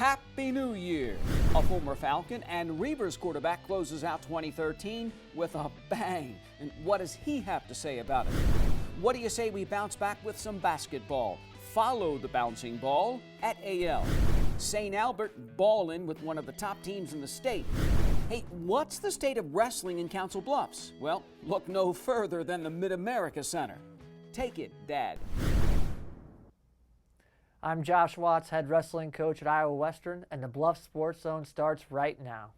Happy New Year! A former Falcon and Reavers quarterback closes out 2013 with a bang. And what does he have to say about it? What do you say we bounce back with some basketball? Follow the bouncing ball at AL. St. Albert ballin' with one of the top teams in the state. Hey, what's the state of wrestling in Council Bluffs? Well, look no further than the Mid-America Center. Take it, Dad. I'm Josh Watts, head wrestling coach at Iowa Western, and the Bluff Sports Zone starts right now.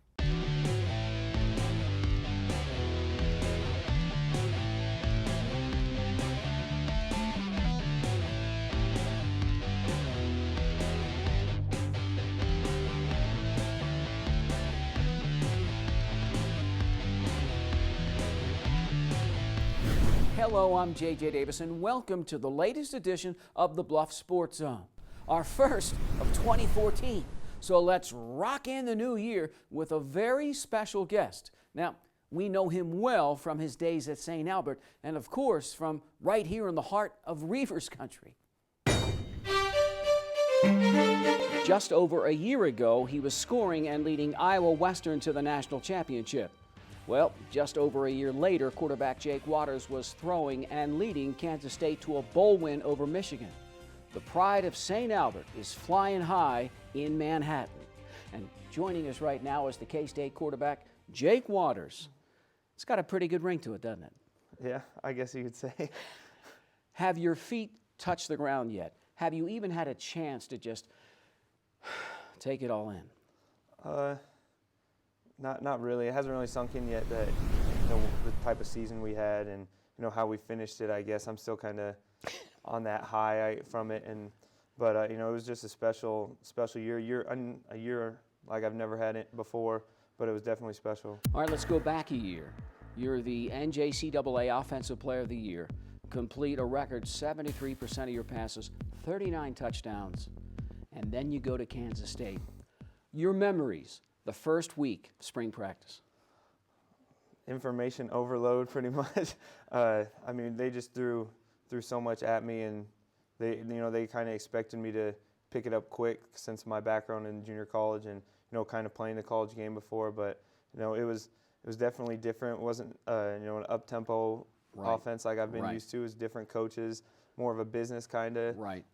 Hello, I'm JJ Davis, and welcome to the latest edition of the Bluff Sports Zone, our first of 2014. So let's rock in the new year with a very special guest. Now, we know him well from his days at St. Albert, and of course from right here in the heart of Reavers country. Just over a year ago, he was scoring and leading Iowa Western to the national championship. Well, just over a year later, quarterback Jake Waters was throwing and leading Kansas State to a bowl win over Michigan. The pride of St. Albert is flying high in Manhattan. And joining us right now is the K-State quarterback, Jake Waters. It's got a pretty good ring to it, doesn't it? Yeah, I guess you could say. Have your feet touched the ground yet? Have you even had a chance to just take it all in? Not really. It hasn't really sunk in yet that the type of season we had and how we finished it. I guess I'm still kind of on that high from it, but it was just a special year. A year like I've never had it before, but it was definitely special. All right, let's go back a year. You're the NJCAA Offensive Player of the Year. Complete a record 73% of your passes, 39 touchdowns, and then you go to Kansas State. Your memories. The first week, spring practice. Information overload, pretty much. I mean, they just threw so much at me, and they kind of expected me to pick it up quick since my background in junior college and kind of playing the college game before. But it was definitely different. It wasn't an up tempo offense like I've been used to. It was different coaches, more of a business kind of. Right.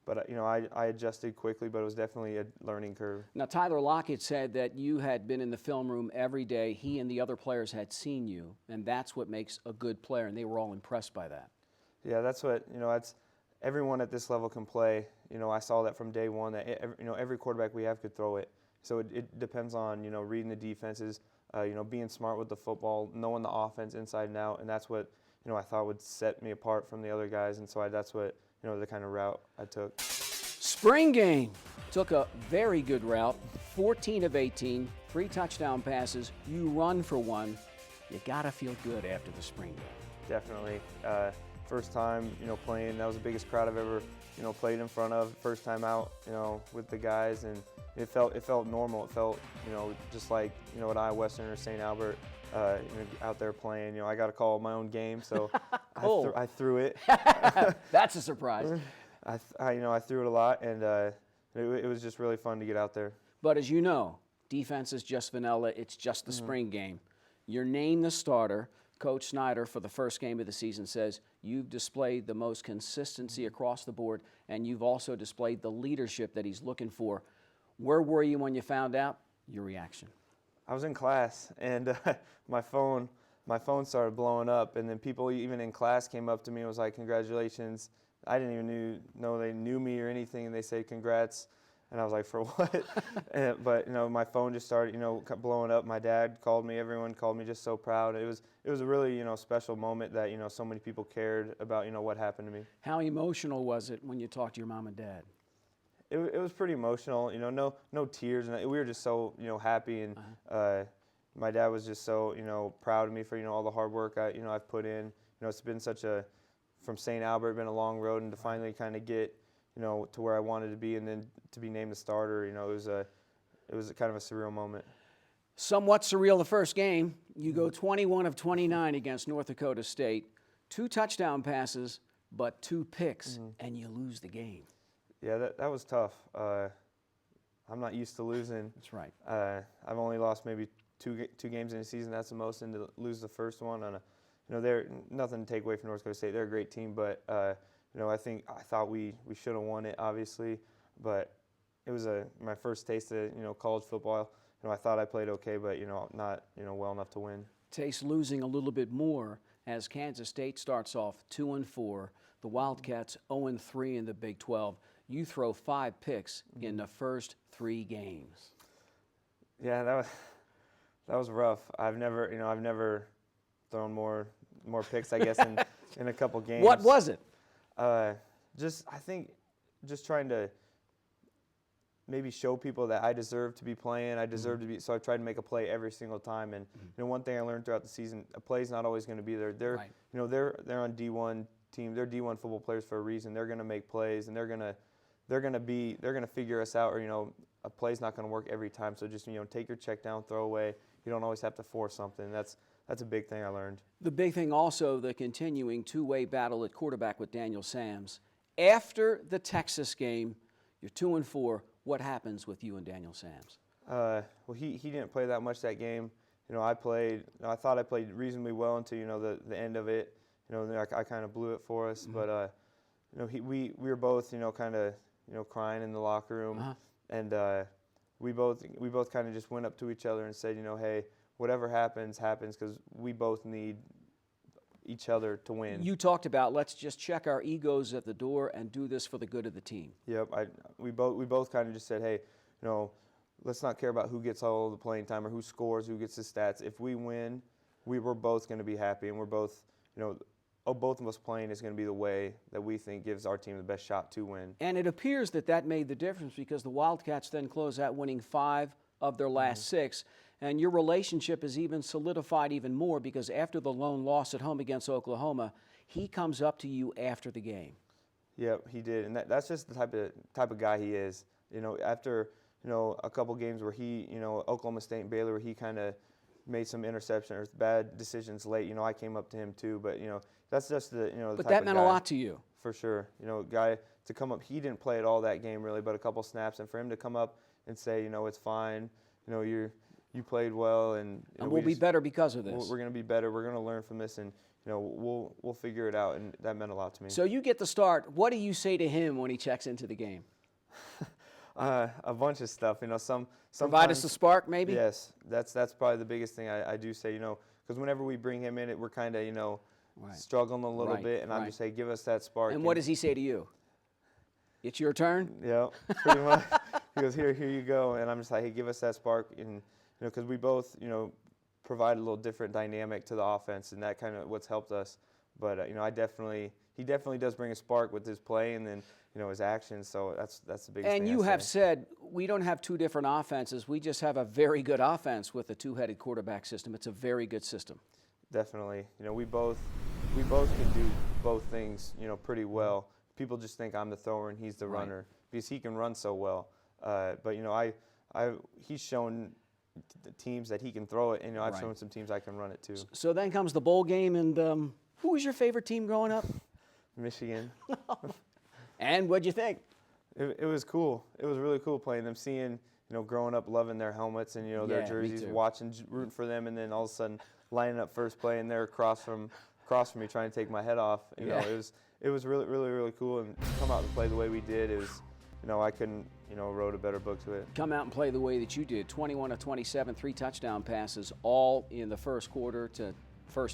But I adjusted quickly, but it was definitely a learning curve. Now, Tyler Lockett said that you had been in the film room every day. He and the other players had seen you, and that's what makes a good player, and they were all impressed by that. Yeah, that's what, that's everyone at this level can play. I saw that from day one, that every quarterback we have could throw it. So it depends on, reading the defenses, being smart with the football, knowing the offense inside and out, and that's what, I thought would set me apart from the other guys, and so that's what, the kind of route I took. Spring game took a very good route, 14 of 18, 3 touchdown passes. You run for one. You got to feel good after the spring game. Definitely. First time, playing. That was the biggest crowd I've ever, played in front of. First time out, with the guys, and it felt normal. It felt, just like, at Iowa Western or St. Albert, out there playing. I got to call my own game, so Cool. I threw it. That's a surprise. I threw it a lot, and it was just really fun to get out there. But as you know, defense is just vanilla. It's just the spring game. You're named the starter. Coach Snyder, for the first game of the season, says you've displayed the most consistency across the board, and you've also displayed the leadership that he's looking for. Where were you when you found out? Your reaction? I was in class, and my phone started blowing up, and then people even in class came up to me and was like, "Congratulations." I didn't even know they knew me or anything, and they said congrats, and I was like, for what? But my phone just started blowing up. My dad called me, everyone called me, just so proud. It was a really special moment that so many people cared about what happened to me. How emotional was it when you talked to your mom and dad? It was pretty emotional, no tears, and we were just so happy, and my dad was just so proud of me for all the hard work I've put in. It's been from St. Albert, been a long road, and to finally kind of get, to where I wanted to be, and then to be named the starter, it was kind of a surreal moment. Somewhat surreal the first game. You go 21 of 29 against North Dakota State, 2 touchdown passes, but 2 picks, and you lose the game. Yeah, that was tough. I'm not used to losing. That's right. I've only lost maybe two games in a season. That's the most, and to lose the first one on a, they're nothing to take away from North Dakota State. They're a great team, but I thought we should have won it, obviously, but it was my first taste of college football. I thought I played okay, but not well enough to win. Tastes losing a little bit more as Kansas State starts off 2-4. The Wildcats 0-3 in the Big 12. You throw 5 picks in the first 3 games. Yeah, that was rough. I've never thrown more picks, I guess, in a couple games. What was it? I think trying to maybe show people that I deserve to be playing. I deserve to be. So I tried to make a play every single time. And one thing I learned throughout the season, a play's not always going to be there. They're Right. They're on D1 team. They're D1 football players for a reason. They're going to make plays, and they're going to figure us out. Or a play's not going to work every time. So just take your check down, throw away. You don't always have to force something. That's a big thing I learned. The big thing also, the continuing two-way battle at quarterback with Daniel Sams. After the Texas game, you're 2-4. What happens with you and Daniel Sams? Well, he didn't play that much that game. I thought I played reasonably well until the end of it. I kind of blew it for us, but we were both kind of crying in the locker room, and we both kind of just went up to each other and said, hey, whatever happens, because we both need each other to win. You talked about let's just check our egos at the door and do this for the good of the team. Yep, we both kind of just said, hey, let's not care about who gets all the playing time or who scores, who gets the stats. If we win, we're both going to be happy, and we're both, both of us playing is going to be the way that we think gives our team the best shot to win. And it appears that made the difference because the Wildcats then close out winning 5 of their last 6. And your relationship is even solidified even more because after the lone loss at home against Oklahoma, he comes up to you after the game. Yep, he did, and that's just the type of guy he is. After a couple games where he, Oklahoma State and Baylor, where he kind of made some interceptions or bad decisions late. I came up to him too, but that's just the But type that of meant guy. a lot to you. For sure. Guy to come up, he didn't play at all that game really, but a couple snaps, and for him to come up and say, it's fine, you played well, and we'll be better because of this. We're going to be better. We're going to learn from this, and we'll figure it out, and that meant a lot to me. So you get the start. What do you say to him when he checks into the game? A bunch of stuff. Provide us a spark, maybe. Yes, that's probably the biggest thing I do say. Because whenever we bring him in, we're kind of struggling a little bit, and I'm just say, give us that spark. And what does he say to you? It's your turn. Yeah, pretty much. He goes, here you go, and I'm just like, hey, give us that spark, and because we both provide a little different dynamic to the offense, and that kind of what's helped us. But he definitely does bring a spark with his play and then his actions. So that's the biggest thing. And you have said we don't have 2 different offenses. We just have a very good offense with a 2-headed quarterback system. It's a very good system. Definitely. We both can do both things pretty well. People just think I'm the thrower and he's the runner because he can run so well. But he's shown the teams that he can throw it, and I've shown some teams I can run it too. So then comes the bowl game, and who was your favorite team growing up? Michigan. And what'd you think? It was cool. It was really cool playing them, seeing growing up, loving their helmets and their jerseys, watching, rooting for them, and then all of a sudden lining up first play, and they're across from me trying to take my head off. It was really, really, really cool, and to come out and play the way we did, it was. I couldn't, wrote a better book to it. Come out and play the way that you did. 21 of 27, 3 touchdown passes, all in the first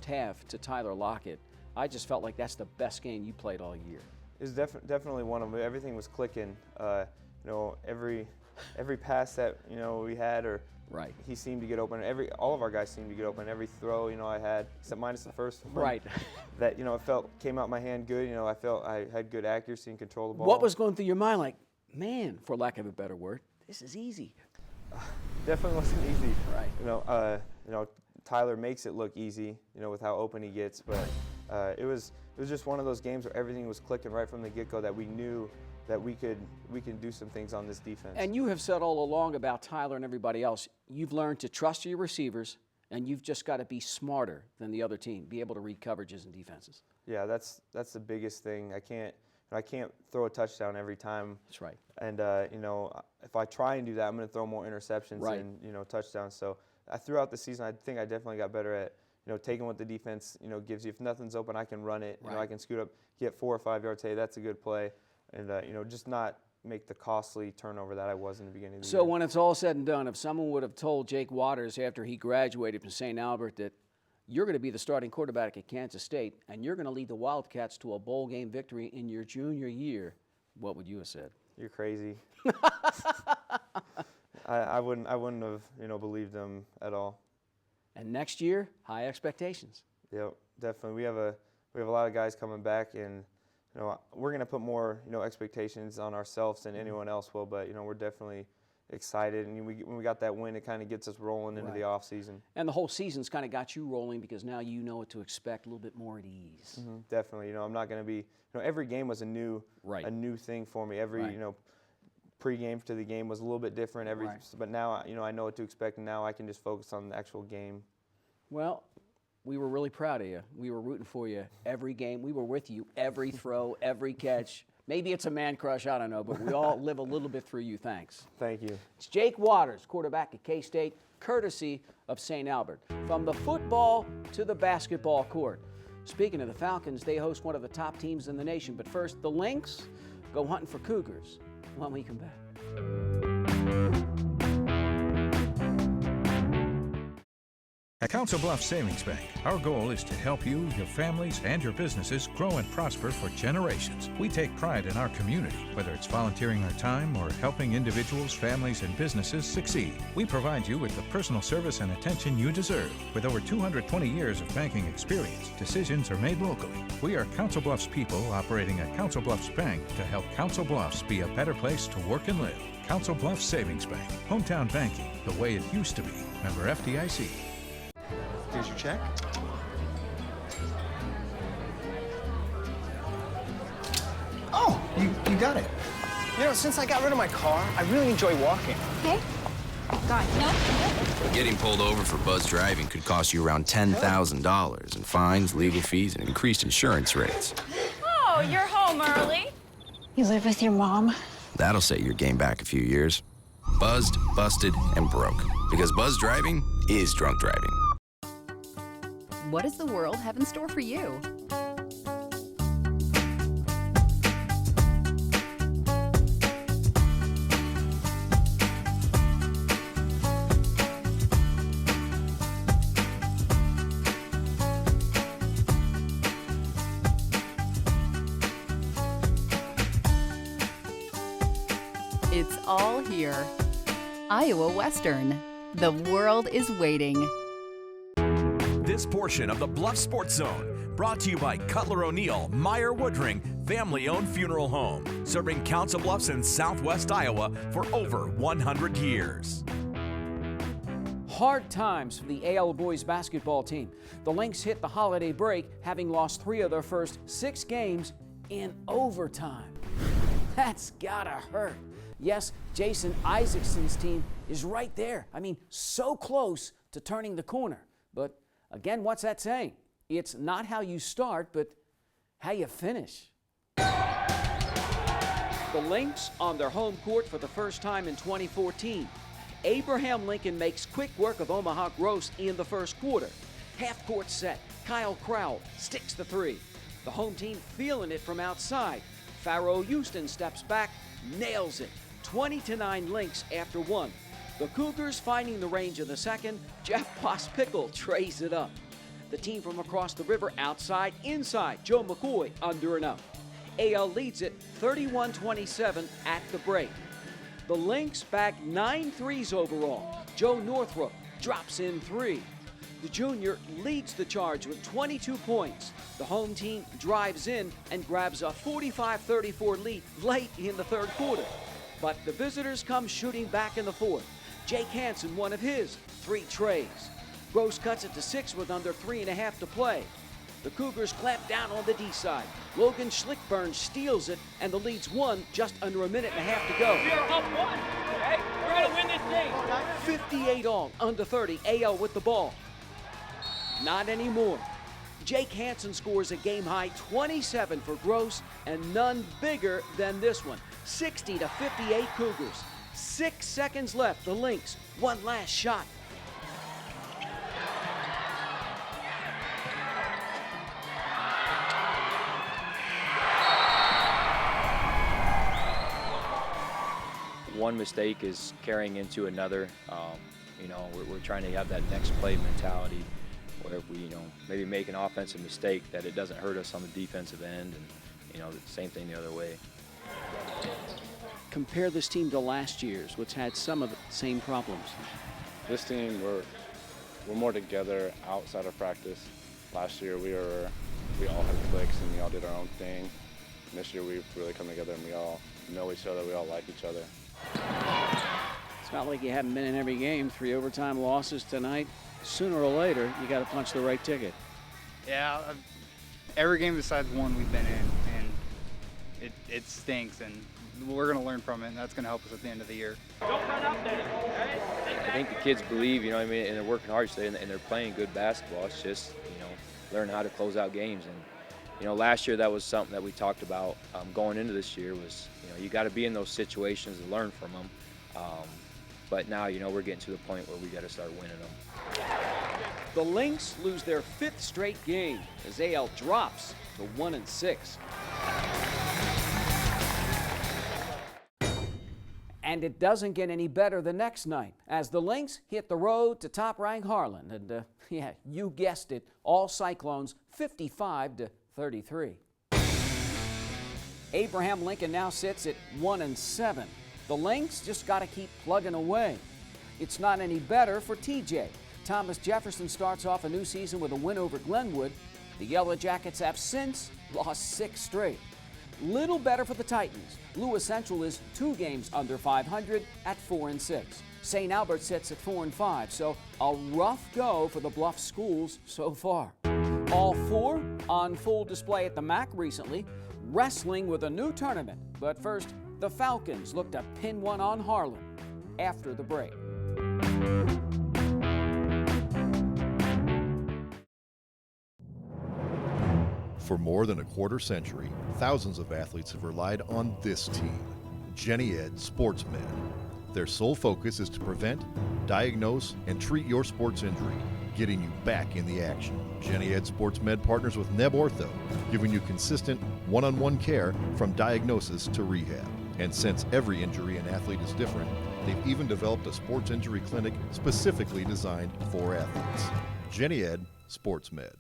half to Tyler Lockett. I just felt like that's the best game you played all year. It was definitely one of them. Everything was clicking. Every pass that we had, or he seemed to get open. All of our guys seemed to get open. Every throw I had, except minus the first one. Right. That it felt came out my hand good. I felt I had good accuracy and control of the ball. What was going through your mind? Like, man, for lack of a better word, this is easy. Definitely wasn't easy. Right. Tyler makes it look easy. With how open he gets, but it was just one of those games where everything was clicking right from the get-go. That we knew that we can do some things on this defense. And you have said all along about Tyler and everybody else, you've learned to trust your receivers, and you've just got to be smarter than the other team, be able to read coverages and defenses. Yeah, that's the biggest thing. I can't, I can't throw a touchdown every time. That's right. And, you know, if I try and do that, I'm going to throw more interceptions than, you know, touchdowns. So throughout the season, I think I definitely got better at, you know, taking what the defense, you know, gives you. If nothing's open, I can run it. You know, I can scoot up, get 4 or 5 yards. Hey, that's a good play. And, you know, just not make the costly turnover that I was in the beginning of the year. So when it's all said and done, if someone would have told Jake Waters after he graduated from St. Albert that you're going to be the starting quarterback at Kansas State and you're going to lead the Wildcats to a bowl game victory in your junior year, what would you have said? You're crazy. I wouldn't have, you know, believed them at all. And next year, high expectations. Yep, definitely. We have a lot of guys coming back, and you know, we're going to put more, you know, expectations on ourselves than anyone else will. But you know, we're definitely excited, and when we got that win, it kind of gets us rolling into the off season. And the whole season's kind of got you rolling because now you know what to expect, a little bit more at ease. Definitely. You know, I'm not going to be. You know, every game was a new thing for me. Every you know, pre-game to the game was a little bit different. But now, you know, I know what to expect, and now I can just focus on the actual game. Well, we were really proud of you. We were rooting for you every game. We were with you every throw, every catch. Maybe it's a man crush, I don't know, but we all live a little bit through you. Thanks. Thank you. It's Jake Waters, quarterback at K-State, courtesy of St. Albert. From the football to the basketball court. Speaking of the Falcons, they host one of the top teams in the nation. But first, the Lynx go hunting for Cougars when we come back. At Council Bluffs Savings Bank, our goal is to help you, your families, and your businesses grow and prosper for generations. We take pride in our community, whether it's volunteering our time or helping individuals, families, and businesses succeed. We provide you with the personal service and attention you deserve. With over 220 years of banking experience, decisions are made locally. We are Council Bluffs people operating at Council Bluffs Bank to help Council Bluffs be a better place to work and live. Council Bluffs Savings Bank. Hometown banking, the way it used to be. Member FDIC. Here's your check. Oh, you got it. You know, since I got rid of my car, I really enjoy walking. Okay. Got it. No. Getting pulled over for buzz driving could cost you around $10,000 in fines, legal fees, and increased insurance rates. Oh, you're home early. You live with your mom? That'll set your game back a few years. Buzzed, busted, and broke. Because buzz driving is drunk driving. What does the world have in store for you? It's all here. Iowa Western. The world is waiting. This portion of the Bluff Sports Zone brought to you by Cutler O'Neill, Meyer Woodring, family-owned funeral home, serving Council Bluffs in southwest Iowa for over 100 years. Hard times for the AL boys basketball team. The Lynx hit the holiday break, having lost 3 of their first 6 games in overtime. That's gotta hurt. Yes, Jason Isaacson's team is right there. I mean, so close to turning the corner. But again, what's that saying? It's not how you start, but how you finish. The Lynx on their home court for the first time in 2014. Abraham Lincoln makes quick work of Omaha Gross in the first quarter. Half court set. Kyle Crowell sticks the 3. The home team feeling it from outside. Pharaoh Houston steps back, nails it. 20-9 Lynx after 1. The Cougars finding the range of the second. Jeff Pospickle trays it up. The team from across the river outside, inside. Joe McCoy under and up. AL leads it 31-27 at the break. The Lynx bagged 9 threes overall. Joe Northrup drops in 3. The junior leads the charge with 22 points. The home team drives in and grabs a 45-34 lead late in the third quarter. But the visitors come shooting back in the fourth. Jake Hansen, one of his 3 trays. Gross cuts it to 6 with under 3.5 to play. The Cougars clamp down on the D side. Logan Schlickburn steals it, and the lead's 1 just under a minute and a half to go. You're up 1, okay? We're gonna win this game. 58 all, under 30, AL with the ball. Not anymore. Jake Hansen scores a game-high 27 for Gross, and none bigger than this one. 60-58 Cougars. 6 seconds left. The Lynx, one last shot. One mistake is carrying into another. We're trying to have that next play mentality where if we, maybe make an offensive mistake that it doesn't hurt us on the defensive end, and, the same thing the other way. Compare this team to last year's, which had some of the same problems. This team, we're more together outside of practice. Last year we all had cliques and we all did our own thing. This year we've really come together and we all know each other, we all like each other. It's not like you haven't been in every game. 3 overtime losses tonight. Sooner or later, you got to punch the right ticket. Yeah, every game besides one we've been in, and it stinks, and we're going to learn from it, and that's going to help us at the end of the year. Don't run up there, okay? I think the kids believe, and they're working hard today, and they're playing good basketball. It's just, learn how to close out games. And, last year that was something that we talked about going into this year was, you got to be in those situations and learn from them. But now, we're getting to the point where we got to start winning them. The Lynx lose their 5th straight game as AL drops to 1-6. And it doesn't get any better the next night as the Lynx hit the road to top-ranked Harlan. And yeah, you guessed it, all Cyclones 55-33. Abraham Lincoln now sits at 1-7. The Lynx just got to keep plugging away. It's not any better for TJ. Thomas Jefferson starts off a new season with a win over Glenwood. The Yellow Jackets have since lost 6 straight. Little better for the Titans. Lewis Central is 2 games under 500 at 4-6. St. Albert sits at 4-5, so a rough go for the Bluffs schools so far. All 4 on full display at the MAC recently, wrestling with a new tournament. But first, the Falcons look to pin one on Harlan after the break. For more than a quarter century, thousands of athletes have relied on this team, Jenny Ed Sports Med. Their sole focus is to prevent, diagnose, and treat your sports injury, getting you back in the action. Jenny Ed Sports Med partners with Neb Ortho, giving you consistent one-on-one care from diagnosis to rehab. And since every injury an athlete is different, they've even developed a sports injury clinic specifically designed for athletes. Jenny Ed Sports Med.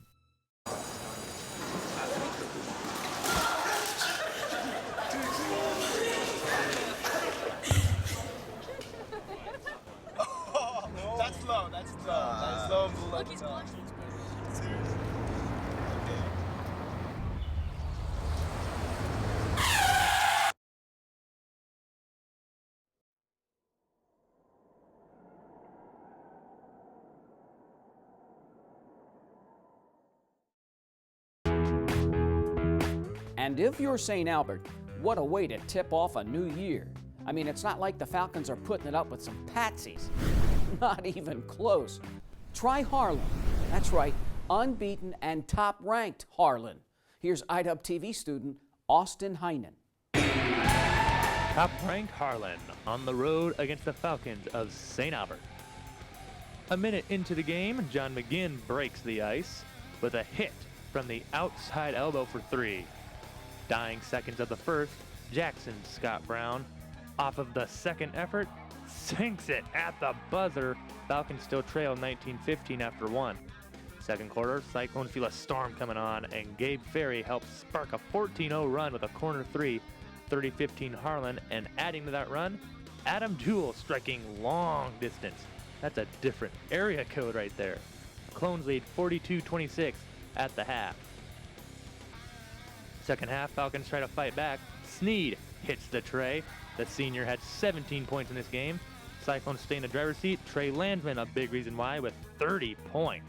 And if you're St. Albert, what a way to tip off a new year. I mean, it's not like the Falcons are putting it up with some patsies. Not even close. Try Harlan. That's right, unbeaten and top-ranked Harlan. Here's IDUB TV student Austin Heinen. Top-ranked Harlan on the road against the Falcons of St. Albert. A minute into the game, John McGinn breaks the ice with a hit from the outside elbow for 3. Dying seconds of the first, Jackson Scott Brown, off of the second effort, sinks it at the buzzer. Falcons still trail 19-15 after 1. Second quarter, Cyclones feel a storm coming on, and Gabe Ferry helps spark a 14-0 run with a corner 3, 30-15 Harlan, and adding to that run, Adam Jewell striking long distance. That's a different area code right there. Clones lead 42-26 at the half. Second half, Falcons try to fight back. Sneed hits the tray. The senior had 17 points in this game. Cyclones stay in the driver's seat. Trey Landsman, a big reason why, with 30 points.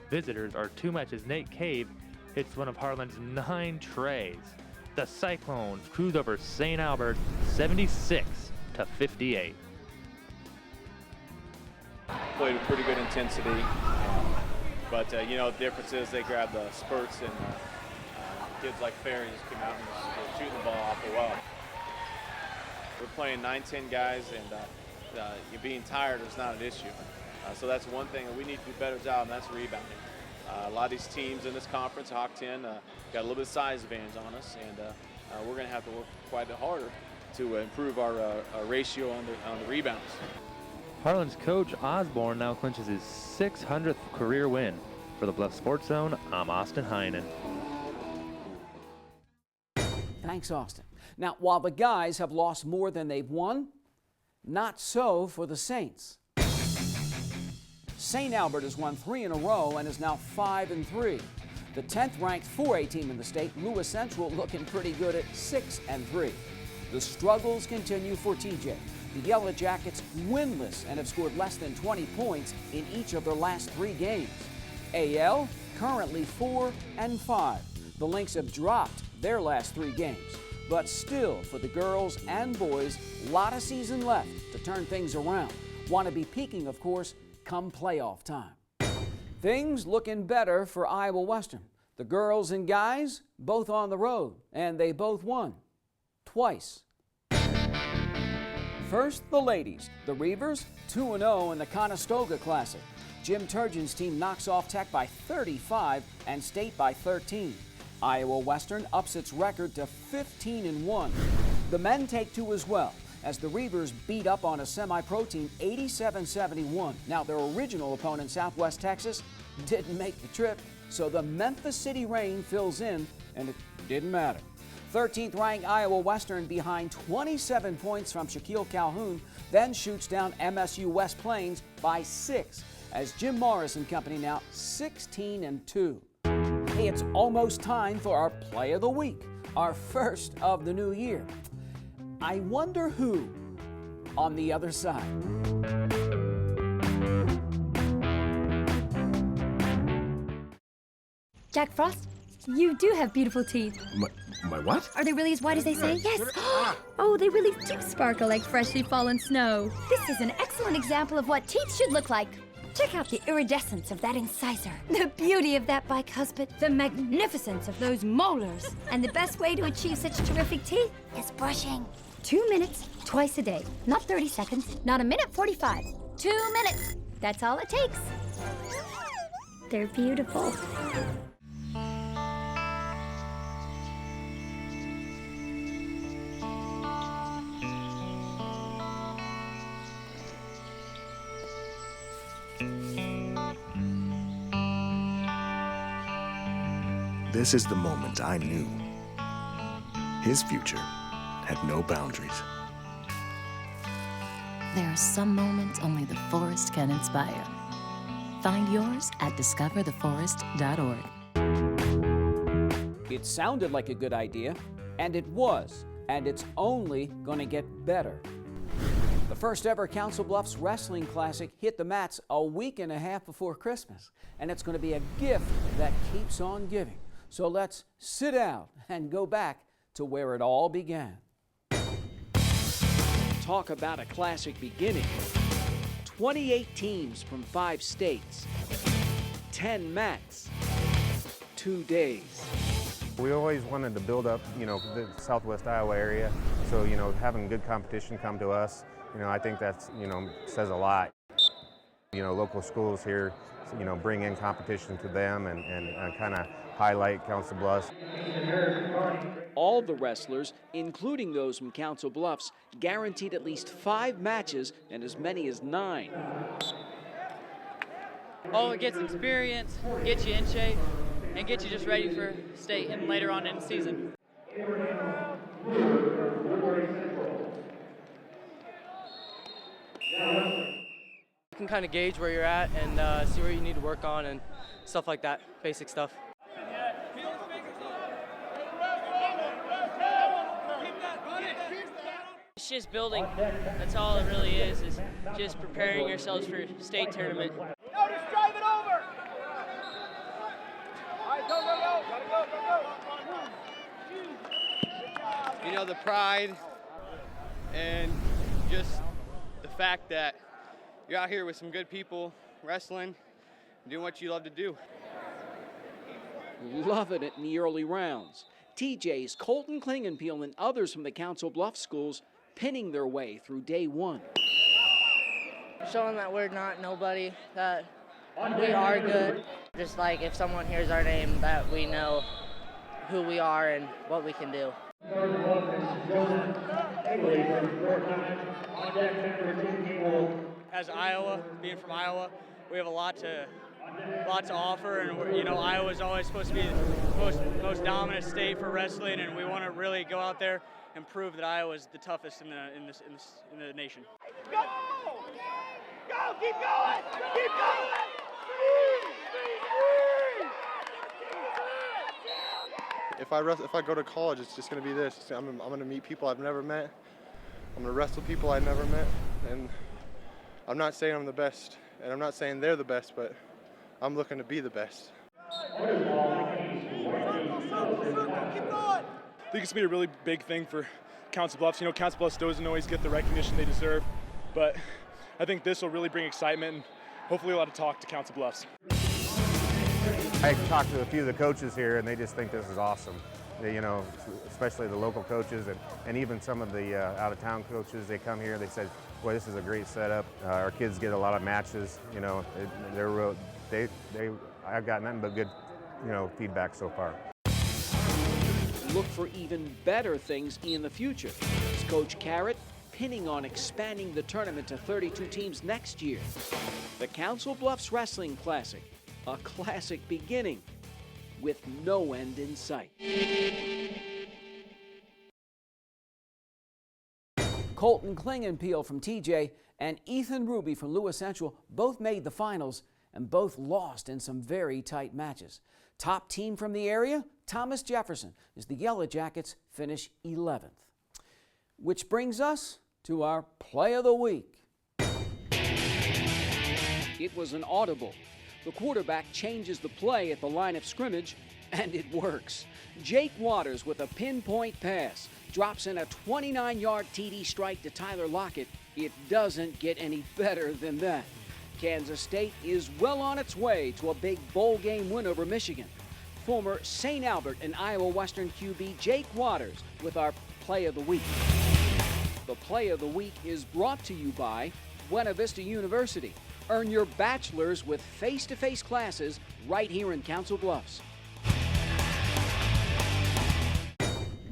Visitors are too much as Nate Cave hits one of Harlan's 9 trays. The Cyclones cruise over St. Albert 76-58. Played with pretty good intensity. But you know, the difference is they grab the spurts, and kids like Ferry just came out and was shooting the ball off the well. We're playing 9-10 guys, and you being tired is not an issue. So that's one thing that we need to do a better job, and that's rebounding. A lot of these teams in this conference, Hawk 10, got a little bit of size advantage on us, and we're going to have to work quite a bit harder to improve our ratio on the rebounds. Harlan's coach Osborne now clinches his 600th career win. For the Bluff Sports Zone, I'm Austin Heinen. Thanks, Austin. Now, while the guys have lost more than they've won, not so for the Saints. St. Albert has won 3 in a row and is now 5-3. The 10th-ranked 4A team in the state, Lewis Central, looking pretty good at 6-3. The struggles continue for TJ. The Yellow Jackets winless and have scored less than 20 points in each of their last 3 games. AL currently 4-5. The Lynx have dropped their last 3 games. But still, for the girls and boys, a lot of season left to turn things around. Want to be peaking, of course, come playoff time. Things looking better for Iowa Western. The girls and guys both on the road, and they both won. Twice. First, the ladies. The Reavers, 2-0 in the Conestoga Classic. Jim Turgeon's team knocks off Tech by 35 and State by 13. Iowa Western ups its record to 15-1. The men take 2 as well, as the Reavers beat up on a semi-pro team 87-71. Now, their original opponent, Southwest Texas, didn't make the trip, so the Memphis City Rain fills in, and it didn't matter. 13th ranked Iowa Western behind 27 points from Shaquille Calhoun, then shoots down MSU West Plains by 6, as Jim Morris and company now 16-2. Hey, it's almost time for our Play of the Week, our first of the new year. I wonder who on the other side. Jack Frost, you do have beautiful teeth. My what? Are they really as white as they say? Yes. Oh, they really do sparkle like freshly fallen snow. This is an excellent example of what teeth should look like. Check out the iridescence of that incisor, the beauty of that bicuspid, the magnificence of those molars. And the best way to achieve such terrific teeth is brushing. 2 minutes, twice a day. Not 30 seconds, not a minute 45. 2 minutes. That's all it takes. They're beautiful. This is the moment I knew. His future had no boundaries. There are some moments only the forest can inspire. Find yours at discovertheforest.org. It sounded like a good idea, and it was, and it's only going to get better. The first ever Council Bluffs Wrestling Classic hit the mats a week and a half before Christmas, and it's going to be a gift that keeps on giving. So let's sit down and go back to where it all began. Talk about a classic beginning. 28 teams from 5 states, 10 mats, 2 days. We always wanted to build up, the Southwest Iowa area. So, having good competition come to us, I think that's, says a lot. Local schools here, bring in competition to them and kind of highlight Council Bluffs. All the wrestlers, including those from Council Bluffs, guaranteed at least 5 matches and as many as 9. It gets experience, gets you in shape, and gets you just ready for state and later on in the season. You can kind of gauge where you're at and see where you need to work on and stuff like that, basic stuff. It's just building. That's all it really is just preparing yourselves for state tournament. No, just drive it over! All right, go, go, go! Gotta go, go, go! The pride and just the fact that you're out here with some good people wrestling, doing what you love to do. Loving it in the early rounds. TJ's Colton Klingenpeel and others from the Council Bluffs schools pinning their way through day one. Showing that we're not nobody, that we are good. Just like if someone hears our name, that we know who we are and what we can do. As Iowa, being from Iowa, we have a lot to offer, and Iowa's always supposed to be the most dominant state for wrestling, and we want to really go out there and prove that Iowa's the toughest in the nation. Go! Go! Keep going! Keep going! If I go to college, it's just going to be this. I'm going to meet people I've never met. I'm going to wrestle people I've never met, and I'm not saying I'm the best, and I'm not saying they're the best, but I'm looking to be the best. I think it's going to be a really big thing for Council Bluffs. Council Bluffs doesn't always get the recognition they deserve, but I think this will really bring excitement and hopefully a lot of talk to Council Bluffs. I talked to a few of the coaches here, and they just think this is awesome. They, especially the local coaches and even some of the out-of-town coaches, they come here, they said, boy, this is a great setup. Our kids get a lot of matches. I've got nothing but good, feedback so far. Look for even better things in the future. Is Coach Carrot pinning on expanding the tournament to 32 teams next year? The Council Bluffs Wrestling Classic, a classic beginning with no end in sight. Colton Klingenpeel from TJ and Ethan Ruby from Lewis Central both made the finals and both lost in some very tight matches. Top team from the area, Thomas Jefferson, as the Yellow Jackets finish 11th. Which brings us to our play of the week. It was an audible. The quarterback changes the play at the line of scrimmage, and it works. Jake Waters with a pinpoint pass drops in a 29-yard TD strike to Tyler Lockett. It doesn't get any better than that. Kansas State is well on its way to a big bowl game win over Michigan. Former St. Albert and Iowa Western QB Jake Waters with our play of the week. The play of the week is brought to you by Buena Vista University. Earn your bachelor's with face-to-face classes right here in Council Bluffs.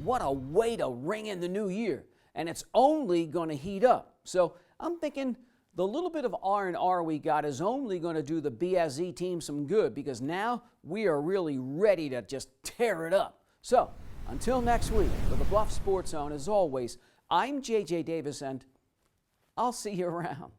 What a way to ring in the new year, and it's only going to heat up. So I'm thinking the little bit of R&R we got is only going to do the BSZ team some good, because now we are really ready to just tear it up. So until next week, for the Bluff Sports Zone, as always, I'm JJ Davis, and I'll see you around.